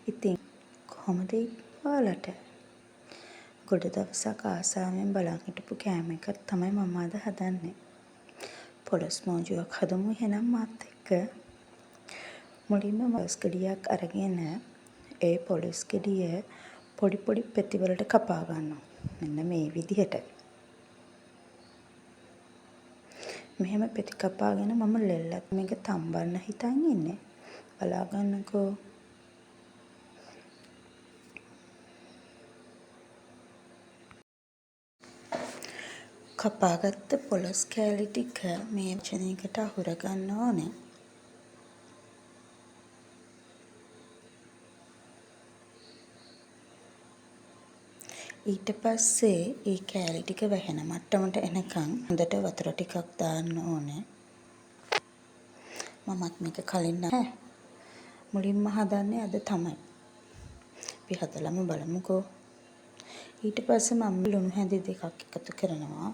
ඉතින් කොහොමද ඔයාලට? ගොඩ දවසක් ආසාවෙන් බලන් හිටපු කෑම එකක් තමයි මම අද හදන්නේ. පොලොස් මෝජුවක් හදමු එහෙනම් මාත් එක්ක. මුලින්ම පොලොස් ගෙඩියක් අරගෙන ඒ පොලොස් ගෙඩිය පොඩි පොඩි පෙති වලට කපා ගන්නවා. මෙන්න මේ විදිහට. මෙහෙම පෙති කපාගෙන මම ලෙල්ලක් මේක තම්බන්න හිතන් ඉන්නේ. බලා ගන්නකෝ. කපාගත්ත පොලොස් කෑලි ටික මේ වචනයකට අහුර ගන්න ඕනේ. ඊට පස්සේ ඒ කෑලි ටික වැහෙන මට්ටමට එනකන් හොඳට වතුර ටිකක් දාන්න ඕනේ. මමත් මේක කලින් නැහැ. මුලින්ම හදන්නේ අද තමයි. අපි හදලම බලමුකෝ. ඊට පස්සේ මම ලුණු හැඳි දෙකක් එකතු කරනවා.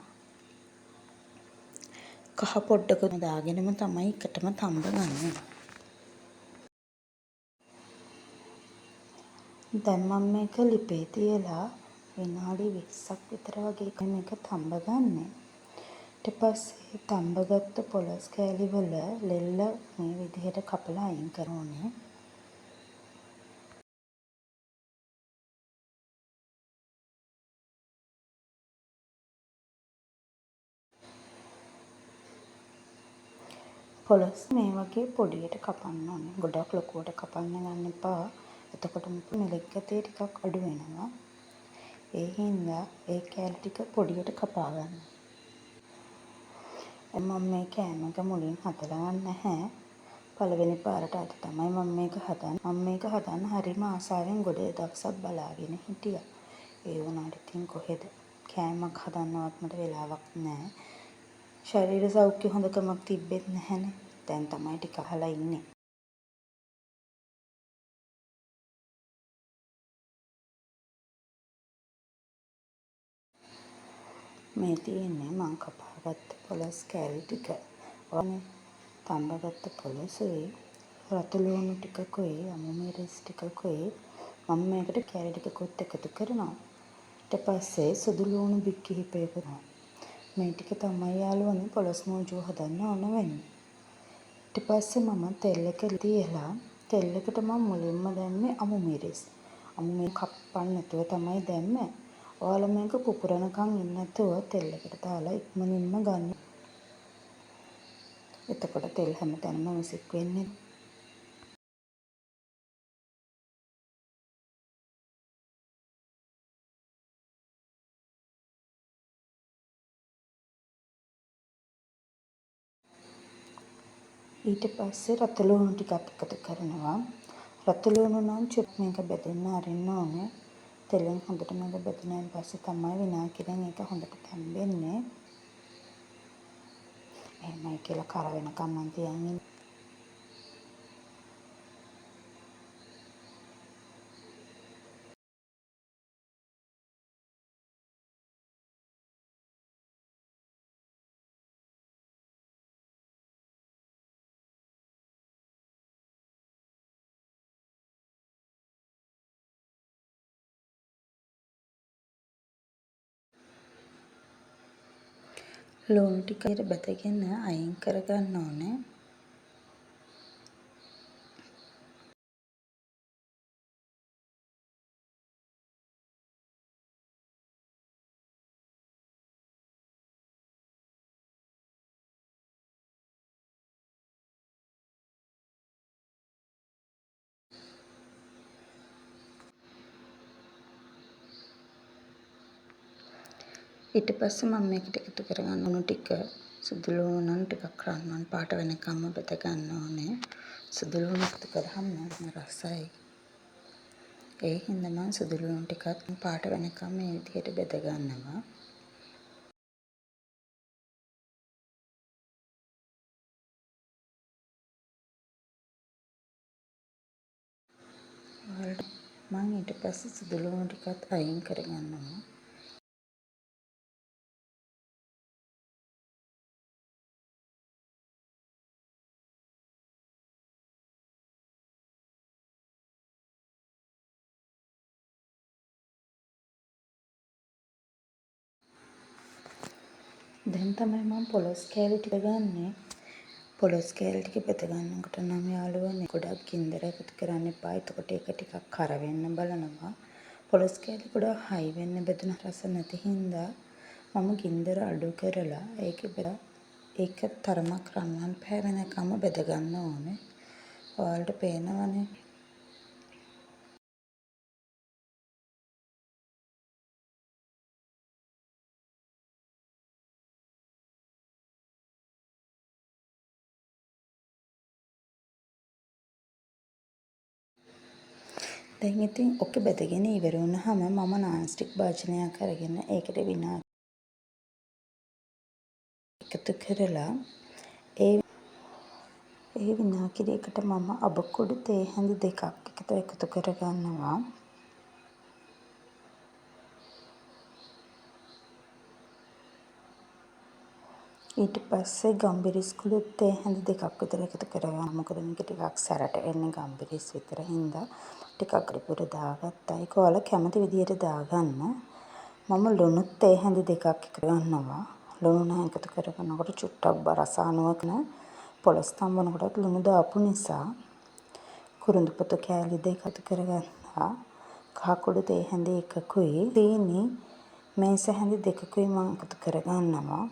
කහ පොඩ්ඩක දාගෙනම තමයි එකටම තඹ ගන්නේ. දැන් මම මේක ලිපේ තියලා විනාඩි 20ක් විතර වගේ මේක තඹ ගන්න. ඊට පස්සේ තඹගත්ත පොලොස් කෑලි වල ලෙල්ල මේ විදිහට කපලා අයින් කරනවා. පොලොස් මේ වගේ පොඩියට කපන්න ඕනේ. ගොඩක් ලොකුවට කපන්න ගන්න එපා. එතකොට මෙලෙක් ගතිය ටිකක් අඩු වෙනවා. ඒ හින්දා ඒ කෑලි ටික පොඩියට කපා ගන්න. මම මේ කෑම එක මුලින් හදලා නැහැ. පළවෙනි පාරට අද තමයි මම මේක හදන්නේ. මම මේක හදන්න හරිම ආසාවෙන් ගොඩ දවසක් බලාගෙන හිටියා. ඒ වුණාට ඉතින් කොහෙද කෑමක් හදන්නවත් මට වෙලාවක් නැහැ. ශරීර සෞඛ්‍ය හොඳකමක් තිබ්බෙත් නැහැනේ. දැන් තමයි ටික අහලා ඉන්නේ. මේ තියෙන්නේ මං කපාගත්ත පොලොස් කෑලි ටික. ඔනේ තඹගත්ත පොලොසුයි රතු ලුණු ටිකකුයි අමු මිරිස් ටිකකුයි මම මේකට කෑලි ටිකකුත් එකතු කරනවා. ඊට පස්සේ සුදු ලුණු බික් කිහිපයකට මේ ටික තමයි යාළුවනේ පොලොස් මෝජුව හදන්න ඕන වෙන්නේ. ඊට පස්සේ මම තෙල් එක තියලා තෙල් එකට මම මුලින්ම දැම්මේ අමු මිරිස්. අමු මිරිස් කපන්න නැතුව තමයි දැම්මේ. ඔයාලා මේක පුපුරනකම් ඉන්නේ නැතුව තෙල් එකට දාලා ඉක්මනින්ම ගන්න. එතකොට තෙල් හැමතැනම විසික් වෙන්නේ. ඊට පස්සේ රතු ලුණු ටිකක් එකතු කරනවා. රතු ලුණු නම් චුට් මේක බෙදෙන්න අරින්න ඕනේ. තෙලෙන් හොඳට මේක බෙදුනාන් පස්සේ තමයි විනාඩියෙන් ඒක හොඳට තැම්බෙන්නේ. එහෙමයි කියලා කර වෙනකම් මන් තියන් ඉන්නේ. ලුණු ටික බැදගෙන අයින් කරගන්න ඕනේ. ඊට පස්සේ මම මේකට එකතු කරගන්න උණු ටික සුදු ලුණු නම් ටිකක් රන්වන් පාට වෙනකම්ම බෙද ගන්න ඕනේ. සුදු ලුණු එකතු කරාම රසයි. ඒ හින්දා මම සුදු ලුණු ටිකක් පාට වෙනකම් මේ විදිහට බෙද ගන්නවා. මම ඊට පස්සේ සුදු ලුණු ටිකත් අයින් කරගන්නවා. දැන් තමයි මම පොලොස් කෑලි ටික ගන්නෙ. පොලොස් කෑලි ටික බෙද ගන්නකොට නම් යාළුවනේ ගොඩක් ගින්දර එකතු කරන්න එපා. එතකොට ඒක ටිකක් කර වෙන්න බලනවා. පොලොස් කෑලි ගොඩක් හයි වෙන්න බෙදුන රස නැති හින්දා මම ගින්දර අඩු කරලා ඒක තරමක් රන්වන් පෑවෙනකම්ම බෙද ගන්න ඕනේ. ඔයාලට පේනවනේ. දැන් ඉතින් ඔක බෙදගෙන ඉවර වුණාම මම නාන්ස්ටික් භාජනයක් අරගෙන ඒකට විනාගිරි එකතු කරලා ඒ විනාගිරියකට මම අබ කුඩු තේ හැඳි දෙකක් එකතු කරගන්නවා. ඊට පස්සේ ගම්බිරිස් කුඩුත් තේ හැඳි දෙකක් විතර එකතු කරගන්නවා. මොකද මේක ටිකක් සැරට එන්නේ ගම්බිරිස් විතර හින්දා ටිකක් අඩුපුර දාගත්තා. ඒක ඔයාලා කැමති විදියට දාගන්න. මම ලුණුත් තේ හැඳි දෙකක් එකතු ගන්නවා. ලුණු එකතු කරගන්නකොට චුට්ටක් රස අනුවකන පොලොස් තම්බනකොටත් ලුණු දාපු නිසා කුරුඳු පොතු කෑලි දෙක එකතු කරගන්නවා. කහ කුඩු තේ හැඳි එකකුයි සීනි මේස හැඳි දෙකකුයි මම එකතු කරගන්නවා.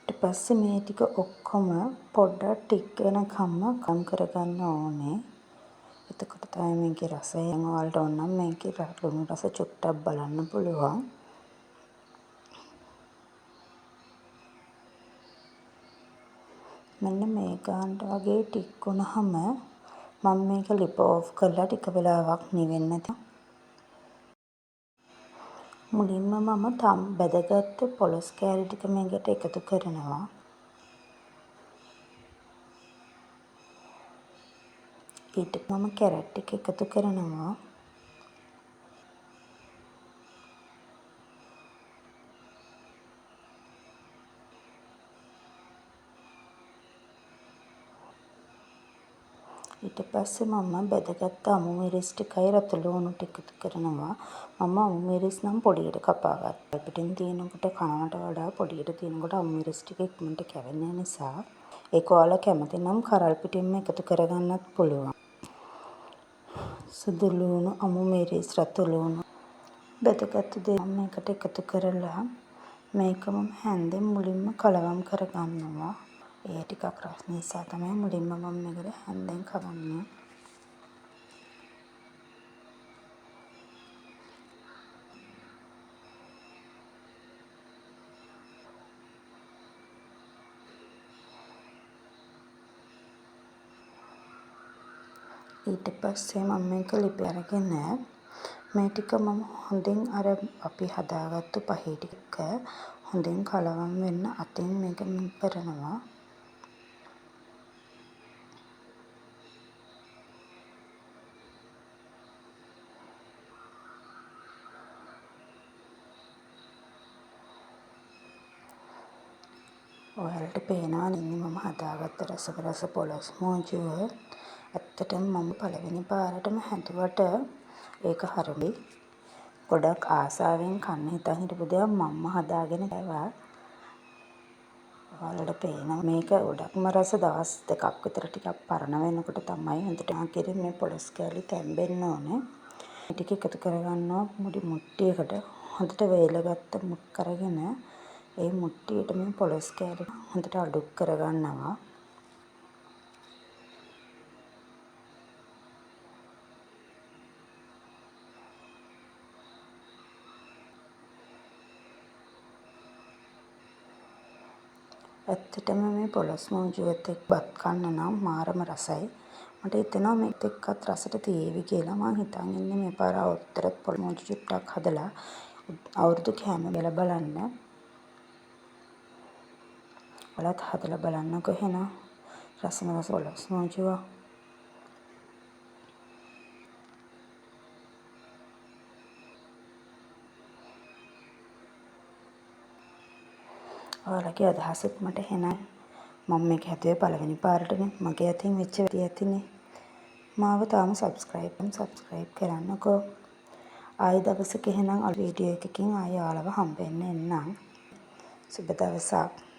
ඊට පස්සේ මේ ටික ඔක්කොම පොඩ්ඩක් ටික් වෙනකම්ම කම් කරගන්න ඕනේ. එතකොට තමයි මේකේ රසය ඔයාලට ඕන නම් මේකේ ලුණු රස චුට්ටක් බලන්න පුළුවන්. මෙන්න මේ ගානට වගේ ටික් වුණාම මම මේක ලිප් ඕෆ් කරලා ටික වෙලාවක් නිවෙන්න මුලින්ම මම බැදගත්ත පොලොස් කෑලි ටික මේකට එකතු කරනවා. ඊට මම කැරට් ටික එකතු කරනවා. ඊට පස්සේ මම බැදගත්ත අමු මිරිස් ටිකයි රතු ලුණු ටික එකතු කරනවා. මම අමු මිරිස් නම් පොඩියට කපා ගත්තා. පිටින් තියෙනකොට කනවට වඩා පොඩියට තියෙනකොට අමු මිරිස් ටික ඉක්මනට කැවෙන නිසා ඒක ඔයාලා කැමති නම් කරල් පිටින්ම එකතු කරගන්නත් පුළුවන්. සුදු ලුණු, අමු මිරිස්, රතු ලුණු බෙදගත්තු දේ මේකට එකතු කරලා මේක මම හැන්දෙන් මුලින්ම කලවම් කරගන්නවා. ඒ ටිකක් රස නිසා තමයි මුලින්ම මම මේකට හැන්දෙන් කවන්නේ. ඊට පස්සේ මම මේක ලිපේ අරගෙන මේ ටික මම හොඳින් අර අපි හදාගත්තු පහේ ටික හොඳින් කලවම් වෙන්න අතින් මේක කරනවා. ඔයාලට පේනවා නේ මම හදාගත්ත රස පොලොස් මෝජුව. ඇත්තටම මම පළවෙනි පාරටම හැදුවට ඒක හරියි. ගොඩක් ආසාවෙන් කන්න හිතන් හිටපු දෙයක් මම්ම හදාගෙන කෑවා. ඔයාලට පේනවා මේක ගොඩක්ම රස දවස් දෙකක් විතර ටිකක් පරණ වෙනකොට තමයි හොඳට ආකිරි මේ පොලොස් කෑලි තැම්බෙන්න ඕනේ. මේ ටික එකතු කරගන්නවා මුට්ටියකට හොඳට වේලගත්ත මුක් කරගෙන ඒ මුට්ටියට මේ පොලොස් කෑලි හොඳට අඩු කරගන්නවා. ඇත්තටම මේ පොලොස් මෝජුවත් එක්ක බත් කන්න නම් මාරම රසයි. මට හිතෙනවා මේකත් එක්කත් රසට තියේවි කියලා. මං හිතන් ඉන්නේ මේ පාර අවුරුද්දට පොලොස් මෝජු චුට්ටක් හදලා අවුරුදු කෑම බෙලා බලන්න. ඔයාලත් හදලා බලන්නකෝ එහෙනම්. රසම රස පොලොස් මෝජුව. ඔයාලගේ අදහසත් මට එහෙනම් මම මේක හැදුවේ පළවෙනි පාරටනේ. මගේ අතින් වෙච්ච වැඩේ ඇතිනේ. මාව තාම සබ්ස්ක්‍රයිබ් කරන්නකෝ. ආයි දවසක එහෙනම් වීඩියෝ එකකින් ආයි ඔයාලව හම්බෙන්න එන්නම්. සුබ දවසක්.